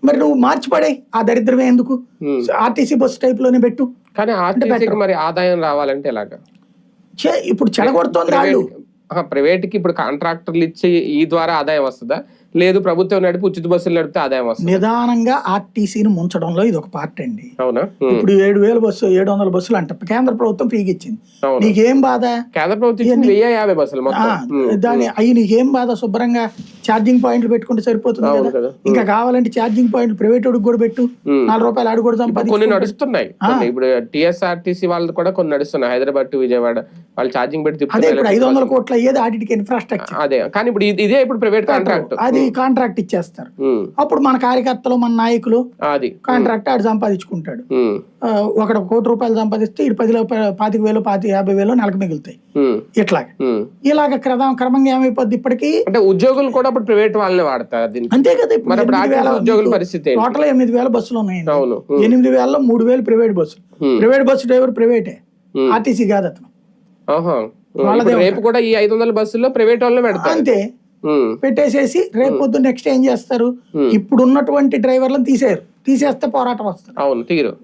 మరి నువ్వు మార్చిపడే ఆ దరిద్రమే ఎందుకు, ఆర్టీసీ బస్సు టైప్ లోనే పెట్టు. కానీ ఆర్టీసీకి మరి ఆదాయం రావాలంటే ఎలాగా? ఇప్పుడు చెడగొడుతోంది వాళ్ళు. ప్రైవేట్ కి ఇప్పుడు కాంట్రాక్టర్లు ఇచ్చి ఈ ద్వారా ఆదాయం వస్తుందా, లేదు ప్రభుత్వం నడిపి ఉచిత బస్సులు నడిపితే ఆదాయం వస్తుంది? నిదానంగా ఆర్టీసీని ముంచడంలో ఇది ఒక పార్ట్ అండి. అవునా? ఇప్పుడు 7,000 బస్సు 700 బస్సులు అంట కేంద్ర ప్రభుత్వం ఫ్రీగా ఇచ్చింది. నీకేం బాధ? కేంద్ర ప్రభుత్వం 1050 బస్సులు దాని అవి నీకేం బాధ? శుభ్రంగా ఛార్జింగ్ పాయింట్లు పెట్టుకుంటే సరిపోతుంది కదా. ఇంకా కావాలంటే ఛార్జింగ్ పాయింట్ ప్రైవేట్ వాడికి కూడా పెట్టు, 4 రూపాయలు ఆడు కూడా సంపాదించు. కొన్ని నడుస్తున్నాయి ఇప్పుడు టీఎస్ఆర్టీసీ వాళ్ళు కూడా కొన్ని నడుస్తున్నాయి, హైదరాబాద్ టు విజయవాడ వాళ్ళు ఛార్జింగ్ పెట్టి. అదే ఇప్పుడు 500 కోట్లు అయ్యేది ఆడిటికి ఇన్ఫ్రాస్ట్రక్చర్. అదే కానీ ఇప్పుడు ఇదే ఇప్పుడు ప్రైవేట్ కాంట్రాక్ట్, అది కాంట్రాక్ట్ ఇచ్చేస్తారు. అప్పుడు మన కార్యకర్తలు మన నాయకులు అది కాంట్రాక్ట్ ఆడు సంపాదించుకుంటాడు. ఒకడు 1 కోటి రూపాయలు సంపాదిస్తే ఇటు 10,000 25,000 50,000 నెలకు మిగులుతాయి. ఇలాగ క్రమంగా ఏమైపోద్ది ఇప్పటికీ. అంటే ఉద్యోగులు కూడా ఇప్పుడు ప్రైవేట్ వాళ్ళని వాడతారు అంతే కదా. ఉద్యోగుల పరిస్థితి టోటల్ 8,000 బస్సులు ఉన్నాయి. 8,000లో 3,000 ప్రైవేట్ బస్సులు. ప్రైవేట్ బస్సు డ్రైవర్ ప్రైవేటే, ఆర్టీసీ కాదు అతను. రేపు కూడా ఈ 500 బస్సుల్లో ప్రైవేట్ వాళ్ళని పెడతారు అంతే. పెట్టేసేసి రేపు పొద్దు నెక్స్ట్ ఏం చేస్తారు, ఇప్పుడు ఉన్నటువంటి డ్రైవర్లను తీసేస్తే పోరాటం వస్తుంది.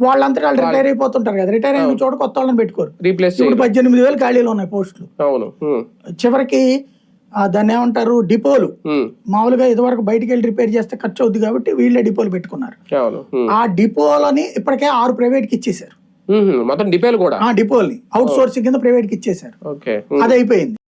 వాళ్ళంతా వాళ్ళు రిటైర్ అయిపోతుంటారు కదా, రిటైర్ అయిన చోట కొత్త వాళ్ళని పెట్టుకోరు. ఇప్పుడు 18,000 ఖాళీలు ఉన్నాయి పోస్టులు. చివరికి దాన్ని ఏమంటారు, డిపోలు. మామూలుగా ఇదివరకు బయటికి వెళ్ళి రిపేర్ చేస్తే ఖర్చు అవుద్ది కాబట్టి వీళ్ళే డిపోలు పెట్టుకున్నారు. ఆ డిపోలని ఇప్పటికే 6 ప్రైవేట్ కి ఇచ్చేసారు. మొత్తం డిపోలు కూడా డిపోల్ని అవుట్ సోర్సింగ్ కింద ప్రైవేట్ కి ఇచ్చేసారు. అది అయిపోయింది.